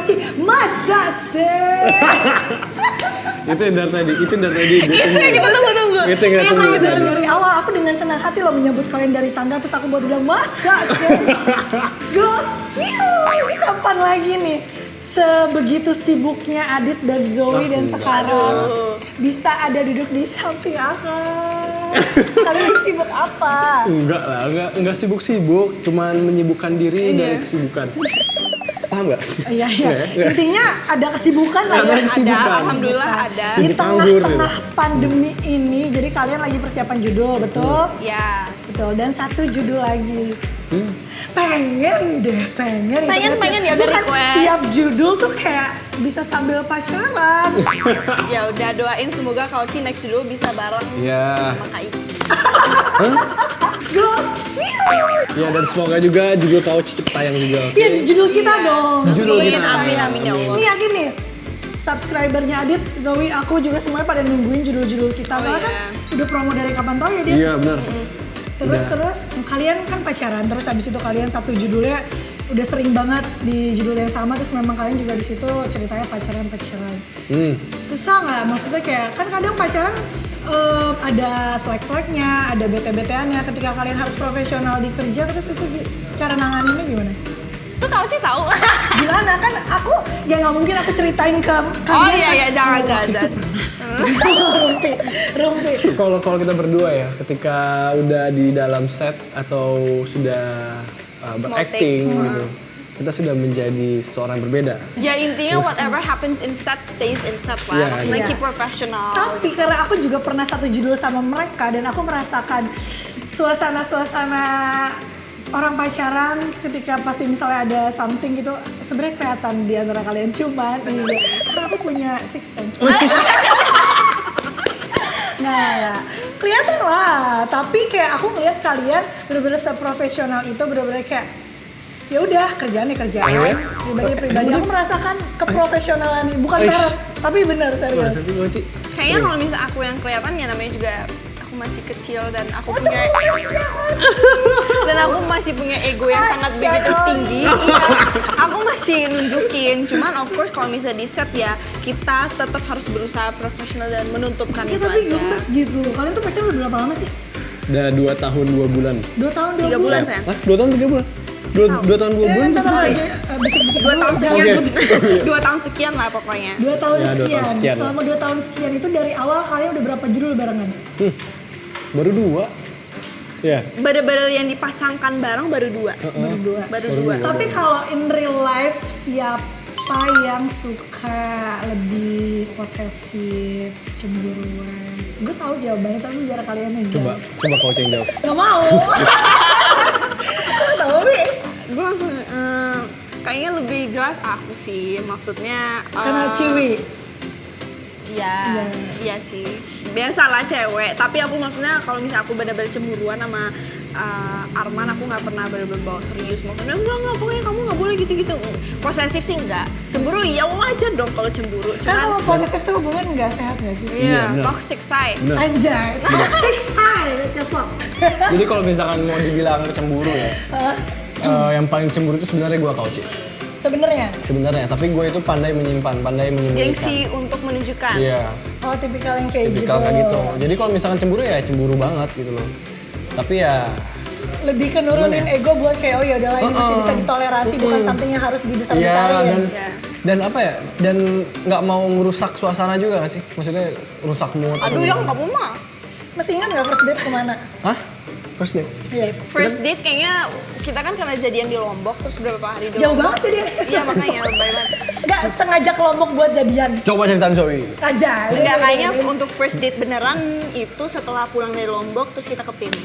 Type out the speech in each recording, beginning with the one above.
Kauci, masa sih? Itu yang dari tadi. Itu yang kita tunggu. Itu yang kita tunggu tadi. Dari awal aku dengan senang hati loh menyambut kalian dari tangga, terus aku buat bilang masa sih? Gokil, ini kapan lagi nih? Sebegitu sibuknya Adit dan Zoe dan sekarang bisa ada duduk di samping aku. Kalian lagi sibuk apa? Enggak lah, enggak sibuk-sibuk, cuman menyibukkan diri dari kesibukan. Paham nggak? Iya. Intinya ada kesibukan lah ya. Ada, alhamdulillah ada. Di Sibuk nganggur, tengah-tengah pandemi ini, jadi kalian lagi persiapan judul, betul? Ya. Betul, dan satu judul lagi. Pengen ya udah request. Tiap judul tuh kayak bisa sambil pacaran. Ya udah doain semoga Kauci next judul bisa bareng sama Kak Iki. Ya dan semoga juga judul Kauci cepet tayang juga. Iya, judul kita dong. Judul kita. Amin ya Allah. Ini yakin nih, subscribernya Adit, Zoe, aku juga semuanya pada nungguin judul-judul kita. Soalnya kan udah promo dari kapan tau ya dia. Iya benar. Terus kalian kan pacaran, terus habis itu kalian satu judulnya udah sering banget di judul yang sama, terus memang kalian juga di situ ceritanya pacaran. Susah nggak? Maksudnya kayak kan kadang pacaran ada selek-seleknya, ada bete-beteannya. Ketika kalian harus profesional di kerja, terus itu cara nanganinnya gimana? Tuh Kauci tahu. Gimana kan aku ya nggak mungkin aku ceritain ke kalian. Oh iya jangan. Rumpi. Kalau kita berdua ya, ketika udah di dalam set atau sudah berakting gitu, kita sudah menjadi seseorang berbeda. Ya intinya whatever happens in set stays in set lah. Iya, Maksudnya iya. keep professional. Tapi karena aku juga pernah satu judul sama mereka dan aku merasakan suasana orang pacaran ketika pasti misalnya ada something gitu sebenarnya kelihatan di antara kalian, cuman karena aku punya sixth sense. Nah, kelihatan lah. Tapi kayak aku ngeliat kalian bener-bener seprofesional itu, bener-bener kayak ya udah kerjaan. Pribadi aku merasakan keprofesionalan, bukan peres, tapi bener serius. Kayaknya kalau misalnya aku yang kelihatan ya namanya juga aku masih kecil dan aku punya masih punya ego yang sangat begitu tinggi. Aku masih nunjukin, cuman of course kalau misalnya di set ya kita tetap harus berusaha profesional dan menutupkan Ya, itu tapi aja. gemes gitu. Kalian tuh pacaran udah berapa lama sih? Udah 2 tahun 2 bulan. 2 tahun 2 3 bulan sayang. Hah? 2 tahun 3 bulan? 2 tahun 2 bulan? Bentar aja. Bisik-bisik 2 tahun dulu. sekian. Oke. 2 tahun sekian lah pokoknya. 2 tahun Ya, 2 tahun sekian. sekian. Selama 2 tahun sekian itu dari awal kalian udah berapa judul barengan? Baru 2. Ya. Bener-bener yang dipasangkan bareng baru 2. Baru dua. Tapi kalau in real life siapa yang suka lebih posesif, cemburuan? Gue tahu jawabannya tapi biar kalian yang Coba jawab. kau yang jawab. Gak mau. Tapi Gue langsung kayaknya lebih jelas aku sih, maksudnya karena ciwi. Iya sih. Biasalah cewek, tapi aku maksudnya kalau misalnya aku benar-benar cemburuan sama Arman, aku nggak pernah benar-benar bawa serius. Maksudnya enggak pokoknya kamu nggak boleh gitu-gitu. Posesif sih enggak. Cemburu ya wajar dong kalau cemburu. Kan kalau posesif tuh hubungan nggak sehat nggak sih? iya, benar. toxic side. Bener. Anjay, toxic side, cocok. Jadi kalau misalkan mau dibilang cemburu ya, yang paling cemburu itu sebenarnya gue Kauci. Sebenarnya. Tapi gue itu pandai menyimpan, pandai menyembunyikan. Gengsi untuk menunjukkan. Iya, Oh, tipikal yang kayak tipikal gitu. kayak gitu. Jadi kalau misalkan cemburu ya cemburu banget gitu loh. Tapi ya Lebih ke nurunin ego buat kayak oh ya udahlah ini masih bisa ditoleransi, bukan something yang harus dibesar-besarin. dan apa ya? Dan nggak mau merusak suasana juga nggak sih? Maksudnya rusak mood. Aduh yang kamu mah. Masih ingat nggak first date kemana? Hah? First date? Iya. First date kayaknya kita kan karena jadian di Lombok terus berapa hari di Jauh Lombok. banget ya dia. Iya makanya lebay banget. Nggak sengaja ke Lombok buat jadian. Coba ceritain Zoe. Aja. Enggak, kayaknya untuk first date beneran itu setelah pulang dari Lombok terus kita ke PIM.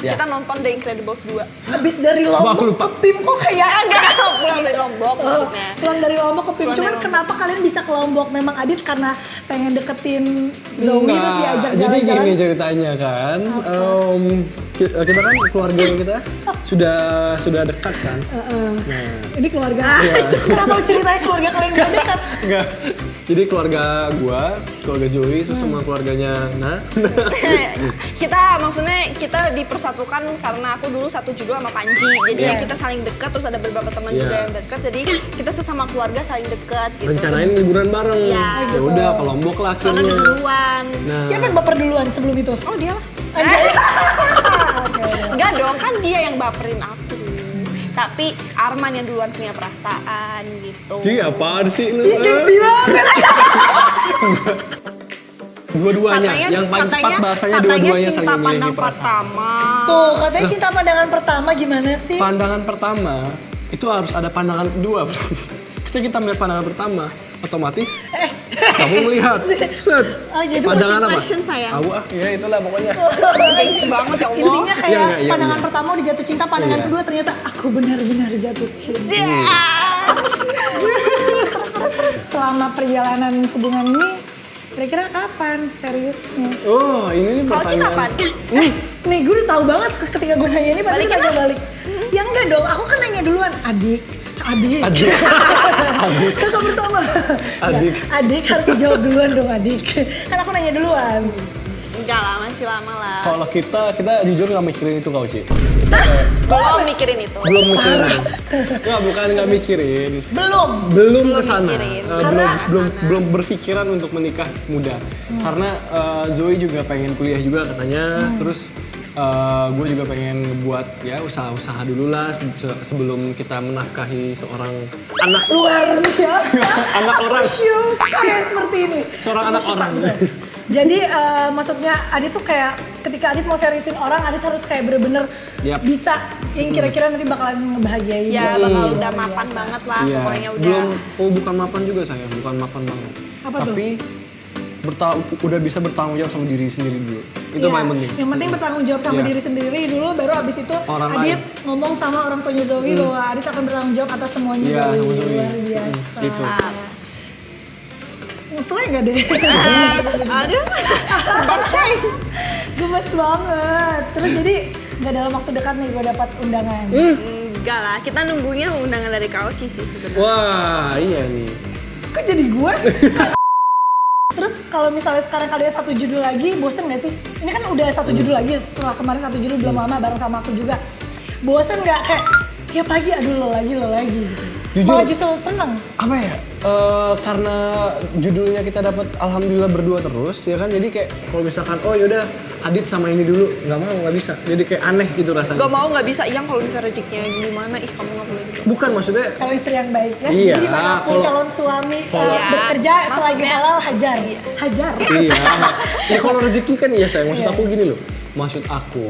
Ya. Kita nonton The Incredibles 2. Habis dari Sumpah, aku Lombok lupa. ke PIM kok kayak Enggak, pulang dari Lombok maksudnya. pulang dari Lombok ke PIM. Pulang Cuman dari kenapa kalian bisa ke Lombok? Memang Adit karena pengen deketin Zoe terus diajak Jadi jalan-jalan. gini ceritanya kan, kita kan keluarga kita sudah dekat kan. Ini keluarga. Kenapa lu ceritanya keluarga kalian gak dekat? Enggak. Jadi keluarga keluarga Zoe, terus sama keluarganya Kita maksudnya kita dipersatukan karena aku dulu satu judul sama Panji. Jadi ya kita saling dekat terus ada beberapa teman juga keluarga yang dekat, jadi kita sesama keluarga saling dekat gitu. Rencanain liburan bareng. Iya. Ya udah ke Lombok lah Soalnya akhirnya. duluan. Nah, Siapa yang baper duluan sebelum itu? Oh dia lah. Oke. Enggak dong, kan dia yang baperin aku. Tapi Arman yang duluan punya perasaan gitu. Cing, apaan sih lu? Ih, gengsi banget. Dua-duanya, yang paling tepat bahasanya dua-duanya saling cinta memiliki pandang perasaan. pertama. Tuh, katanya cinta pandangan pertama gimana sih? Pandangan pertama itu harus ada pandangan kedua. Ketika kita melihat pandangan pertama, otomatis kamu melihat set. Jadi Pandangan apa? Passion, sayang. Ya itulah pokoknya. Gengsi banget ya Allah. Intinya kayak Iya nggak, iya, pandangan iya. pertama udah jatuh cinta, pandangan Iya. kedua ternyata aku benar-benar jatuh cinta. Terus selama perjalanan hubungan ini kira-kira kapan seriusnya? Oh, ini nih Kau Ci pertanyaan. kapan? Nih gue udah tahu banget ketika gue nanya ini pasti Balikin tanya lah. balik. Ya enggak dong, aku kan nanya duluan. Adik. Adik. Kakak pertama. Adik. Nggak, adik harus dijawab duluan dong adik. Kan aku nanya duluan. Enggak lah, masih lama lah. Kalau kita jujur nggak mikirin itu kau Ci. Belum mikirin itu. Belum mikirin. Nggak, bukan nggak mikirin. Belum. Belum kesana. mikirin. Belum berpikiran untuk menikah muda. Karena Zoe juga pengen kuliah juga katanya. Terus gue juga pengen buat ya usaha-usaha dulu lah sebelum kita menafkahi seorang anak Luar biasa. anak orang. Syuk, kayak seperti ini. Seorang anak orang. Jadi maksudnya Adit tuh kayak ketika Adit mau seriusin orang, Adit harus kayak bener-bener Yap. bisa yang kira-kira nanti bakalan ngebahagiain. Ya dia. bakal udah Luar mapan biasa. banget lah, Iya. pokoknya udah. Bukan mapan juga saya, bukan mapan banget. Apa tuh? Tapi udah bisa bertanggung jawab sama diri sendiri dulu. Itu Iya. paling penting. Yang penting bertanggung jawab sama Iya. diri sendiri dulu, baru abis itu Orang Adit lain. ngomong sama orang tuanya Zoe bahwa Adit akan bertanggung jawab atas semuanya Iya, Zoe. sama Zoe. Luar biasa. Gitu. Ngefly gak deh? Aduh, Bang Shay. Gemes banget. Terus jadi nggak dalam waktu dekat nih gue dapat undangan. Enggak lah, kita nunggunya undangan dari Kauci sih sebenarnya. Wah, iya nih. Kok jadi gue? Terus kalau misalnya sekarang kalian satu judul lagi, bosen gak sih? Ini kan udah satu judul lagi setelah kemarin satu judul belum lama bareng sama aku juga. Bosen gak kayak tiap pagi aduh lo lagi gitu. Jujur. Malah justru seneng. Apa ya? Karena judulnya kita dapat alhamdulillah berdua terus ya kan, jadi kayak kalau misalkan oh yaudah Adit sama ini dulu, nggak bisa, jadi kayak aneh gitu rasanya. Gak mau nggak bisa, yang kalau bisa rezekinya gimana, ih kamu nggak boleh gitu. Bukan maksudnya Calon istri yang baik ya. Iya, Jadi dimanapun kalau- calon suami kalau- bekerja selagi Maksudnya- halal hajar. Iya. Hajar. iya. Ya kalau rezeki kan iya sayang, maksud aku gini loh. Maksud aku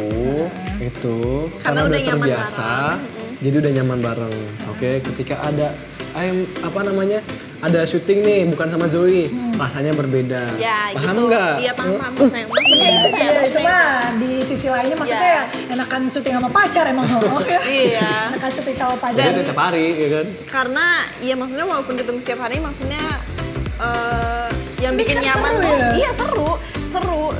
itu karena udah udah nyaman terbiasa, bareng. jadi udah nyaman bareng. Oke, ketika ada ada syuting nih bukan sama Zoe, rasanya berbeda. Ya Paham gitu. nggak? Iya paham sayang. Maksudnya itu saya. Iya, itu mah di sisi lainnya maksudnya Iya. ya enakan syuting sama pacar emang ya. Iya. Enakan syuting sama pacar. Jadi tiap hari, ya kan? Karena ya maksudnya walaupun ketemu setiap hari, maksudnya yang Tapi bikin kan nyaman seru tuh, ya? iya seru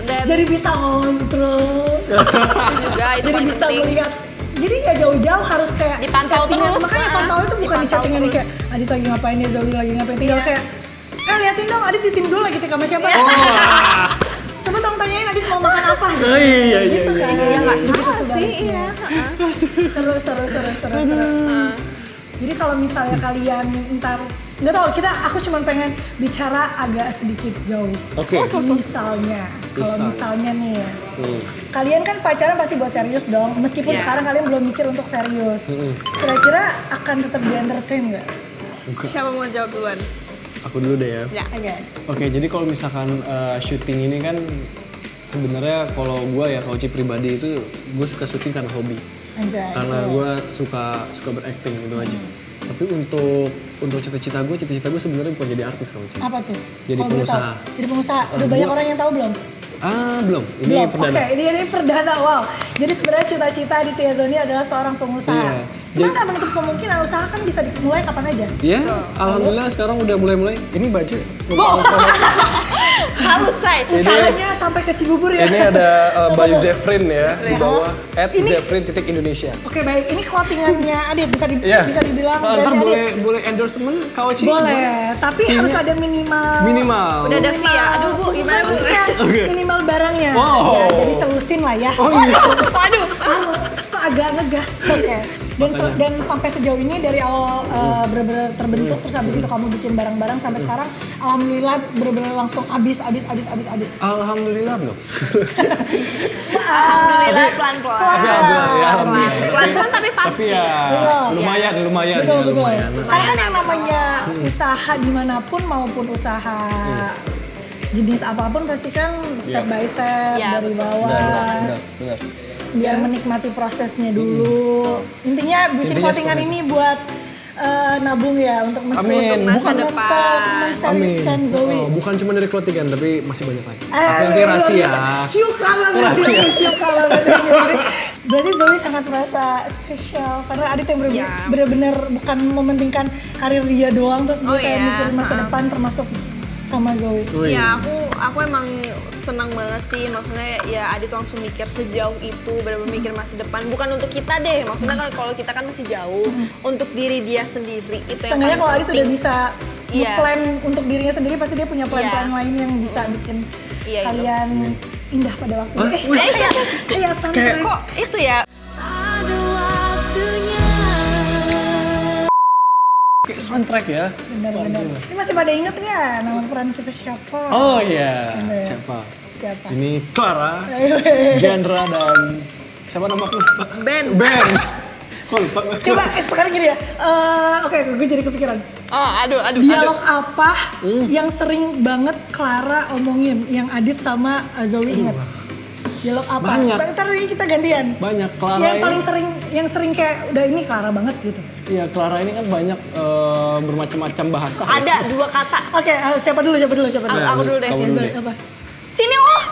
dan Jadi bisa ngontrol. itu juga itu Jadi paling bisa penting. melihat. Jadi nggak jauh-jauh harus kayak Dipantau chattingan. terus, Makanya ah. pantau itu bukan di Dipantau chattingan nih terus. kayak Adit lagi ngapain ya, Zoe lagi ngapain. Tinggal Iya. kayak liatin dong Adit di tim dulu lagi sama siapa. Coba dong tanyain Adit mau makan apa gitu. Oh, iya, iya, Gitu iya, kan. Ya nggak Gitu salah sebaliknya. sih, iya. Seru. Jadi kalau misalnya kalian ntar nggak tahu aku cuma pengen bicara agak sedikit jauh. Oke. Misalnya, kalau misalnya nih ya, Hmm. kalian kan pacaran pasti buat serius dong. Meskipun Iya. sekarang kalian belum mikir untuk serius. Kira-kira akan tetap di entertain nggak? Siapa mau jawab duluan? Aku dulu deh ya. Ya. Oke. Oke, jadi kalau misalkan syuting ini kan sebenarnya kalau gue ya, kalau Ci pribadi itu gue suka syuting karena hobi. Anjay. Karena gue suka berakting gitu aja. Tapi untuk cita-cita gue sebenarnya bukan jadi artis kalau Ci. Apa tuh? Jadi Kalau boleh pengusaha. tahu. Jadi pengusaha. Udah banyak orang yang tahu belum? Belum. Ini Belum. perdana. Oke, ini perdana. Wow. Jadi sebenarnya cita-cita Aditya Zoni adalah seorang pengusaha. Iya. Cuma nggak menutup kemungkinan usaha kan bisa dimulai kapan aja. Ya, alhamdulillah sekarang udah mulai. Ini baju. Halus say. Usahanya sampai ke Cibubur ya. Ini ada baju Zefrin ya di bawah Ini- @zefrin_indonesia. Oke baik, ini clothingannya Adit bisa Iya. bisa dibilang Ntar berarti Adit. boleh endorsement kau Ci? Boleh, tapi Fee-nya? harus ada minimal. Minimal. Udah ada fee ya? Aduh Bu, gimana Bu? Maksudnya minimal barangnya. Wow. Ya, jadi selusin lah ya. Oh iya. Waduh. agak ngegas. Oke. Dan sampai sejauh ini dari awal benar-benar terbentuk terus habis itu kamu bikin barang-barang sampai sekarang alhamdulillah benar-benar langsung habis. Alhamdulillah belum. Alhamdulillah pelan-pelan. Tapi alhamdulillah. Pelan-pelan tapi pasti. Tapi ya lumayan. Betul. Lumayan. Karena kan yang namanya usaha dimanapun maupun usaha jenis apapun pasti kan step by step Ya, dari betul. bawah. Benar. Biar menikmati prosesnya dulu. Intinya bikin Intinya clothingan seperti ini buat nabung ya untuk Amin. Masa bukan depan. untuk menseriuskan Zoe. Oh, bukan cuma dari clothingan tapi masih banyak lagi. Tapi Eh, nanti rahasia. Syuka banget. Rahasia. Syuka banget. Berarti Zoe sangat merasa spesial karena Adit yang Ya. benar-benar bukan mementingkan karir dia doang terus dia Oh, kayak iya. mikirin masa depan termasuk sama Zoe. Wih. Ya aku emang senang banget sih, maksudnya ya Adit langsung mikir sejauh itu, benar-benar mikir masa depan, bukan untuk kita deh, maksudnya kalau kita kan masih jauh, untuk diri dia sendiri itu yang Seenggaknya kalau paling Adit udah penting. bisa Iya. plan untuk dirinya sendiri pasti dia punya plan-plan Iya. lain yang bisa bikin Iya, itu. kalian indah pada waktunya. Kayak Kayak soundtrack. kok itu ya. Kayak soundtrack ya. Benar-benar. Ini masih pada inget nggak nama peran kita siapa? Oh iya. Bener. Siapa? Ini Clara, Ayo. Gendra dan siapa nama aku lupa? Ben. Kok lupa? Coba sekarang gini ya. Oke, gue jadi kepikiran. Oh, aduh. Dialog apa yang sering banget Clara omongin yang Adit sama Zoe inget? Dialog apa? Banyak. Ntar ini kita gantian. Banyak Clara Yang ini. paling sering, yang sering kayak udah ini Clara banget gitu. Iya, Clara ini kan banyak bermacam-macam bahasa. Ada 2 kata. Oke, siapa dulu? Aku dulu deh. Kamu dulu deh. Apa? Sini loh.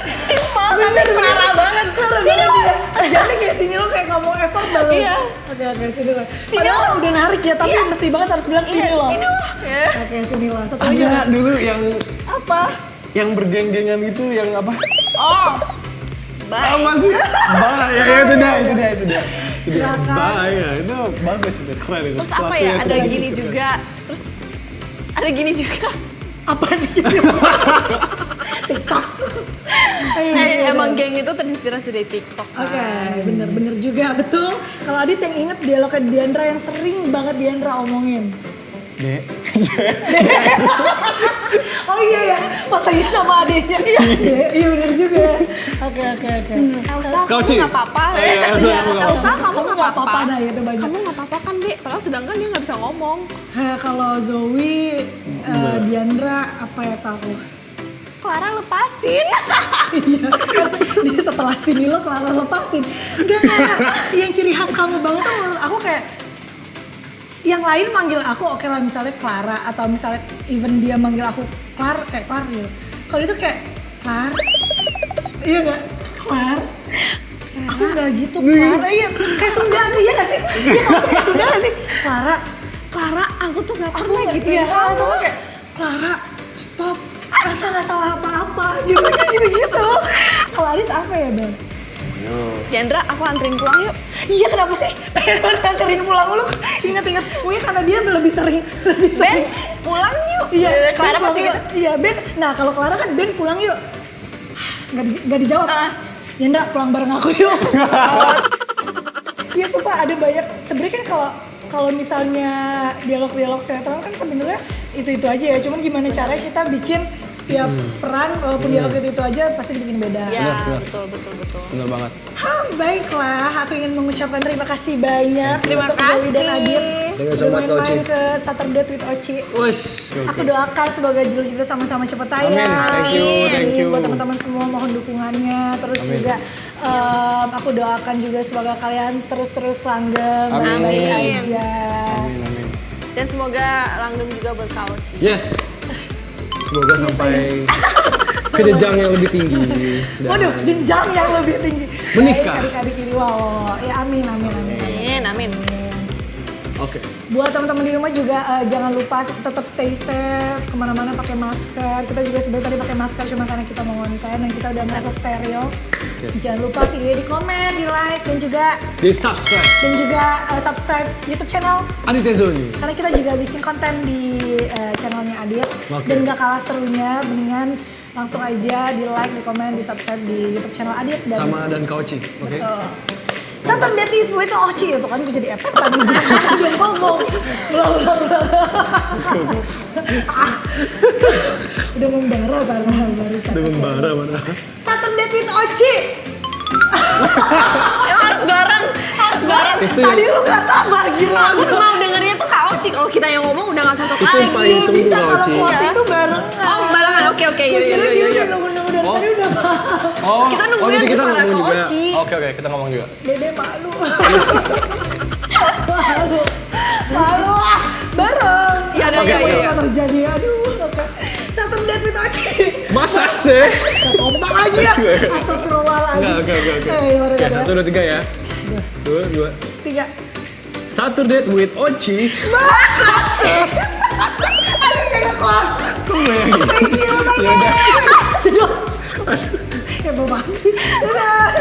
Simpel tapi Clara banget. Sini loh. Jadi kayak sini lo kayak ngomong effort banget. Iya. Oke, sini lo. Sini Padahal lo. udah narik ya, tapi Iya. mesti banget harus bilang sini lo. Sini loh. Ya. Oke, sini lo. Satu lagi. Ada dulu yang Apa? bergeng-gengan itu yang apa? Oh. Baik. Apa sih? Bahaya, ya itu dia. Silakan. Bahaya, itu bagus itu, keren itu. Terus Sesuatu apa ya? yang Ada keren gini gitu. juga. Terus ada gini juga. Apa nih? TikTok. Ayo, Emang geng itu terinspirasi dari TikTok. Oke, bener juga, betul. Kalau Adit yang inget dialognya Diandra yang sering banget Diandra omongin. Dek. Oh iya ya, pas lagi sama adiknya. Iya bener juga. Oke. Elsa, Kau, kamu Ci. nggak apa-apa. Iya, Elsa, kamu nggak Elsa, kamu nggak apa-apa. Nah, itu banyak. Kamu nggak apa-apa kan, Dek? Padahal sedangkan dia nggak bisa ngomong. Kalau Zoe, Diandra apa ya aku? Clara lepasin. Iya, dia setelah sini lo Clara lepasin. Enggak. Yang ciri khas kamu banget tuh menurut aku kayak yang lain manggil aku oke lah misalnya Clara atau misalnya even dia manggil aku kayak Clar gitu. Kalau itu kayak Clar, iya nggak? Clar, aku nggak gitu Clara, iya kayak Sunda, iya nggak sih? Iya kamu tuh kayak Sunda nggak sih? Clara, aku tuh nggak pernah gitu ya. Atau kayak Clara, stop, rasa nggak salah apa-apa, gitu. Kalau Adit apa ya Bang? Diandra, aku anterin pulang yuk. Iya kenapa sih? Pengen nganterin pulang lu. Ingat-ingat, mungkin karena dia lebih sering. Ben, pulang yuk. Iya, Clara Ben pasti pulang gitu. yuk. Iya, Ben. Nah, kalau Clara kan Ben pulang yuk. Nggak dijawab. Yanda pulang bareng aku yuk. Iya, sumpah ada banyak. Sebenarnya kan kalau misalnya dialog-dialog sinetron kan sebenarnya itu aja ya. Cuman gimana caranya kita bikin setiap peran walaupun dialog itu aja pasti bikin beda. Ya, Benar. betul. Bener banget. Baiklah, aku ingin mengucapkan terima kasih banyak Terima untuk Zoe dan kasih. Adit Thank you so udah much, Kak main-main Oci. ke Saturday with Oci. Wes, Aku doakan semoga judul kita sama-sama cepat tayang. Amin. Thank you. Buat teman-teman semua mohon dukungannya. Terus Amin. juga aku doakan juga semoga kalian terus langgeng, Amin. baik aja. Amin. Dan semoga langgeng juga buat Kak Oci. Yes. Semoga sampai ke jenjang yang lebih tinggi. Dan Waduh, jenjang yang lebih tinggi. Menikah. Baik, adik-adik ini, wow. Ya amin. Amin. Oke. Buat teman-teman di rumah juga jangan lupa tetap stay safe, kemana-mana pakai masker. Kita juga sebenarnya tadi pakai masker cuma karena kita mau konten dan kita udah merasa steril. Jangan lupa video di komen, di like dan juga Di subscribe subscribe YouTube channel Adit Zoni. karena kita juga bikin konten di channelnya Adit. Oke. Dan gak kalah serunya, mendingan langsung aja di like, di komen, di subscribe di YouTube channel Adit dan Kak Oci, oke? Saturday Date with Oci itu kan gue jadi efek tadi gue ngomong udah membara karena barusan. Udah membara mana? Saturday Date with Oci. Harus bareng. Itu Tadi lu gak sabar gila. Aku mau dengernya tuh Kak Oci. Kalau kita yang ngomong udah gak cocok Itu lagi. paling tunggu Bisa Kak kalau Oci. close itu barengan. Oh barengan, oke Gue kira dia udah nunggu dari tadi udah paham. Kita nungguin jadi kita suara ngomong Kak juga. Oci. Oke, kita ngomong juga. Dede malu. Malu ah, bareng. Iya, Apa iya, yang iya. akan terjadi? Aduh, oke. Saturday Date with Oci. Masa sih? Ngomong lagi ya. Astagfirullahaladzim. Enggak. Oke, 1, 2, 3 ya. 2, 3. Saturday with Oci. Masa sih? Aduh, jangan keluar. Thank you, Yaudah. Aduh. Ya, banget sih. Dadah.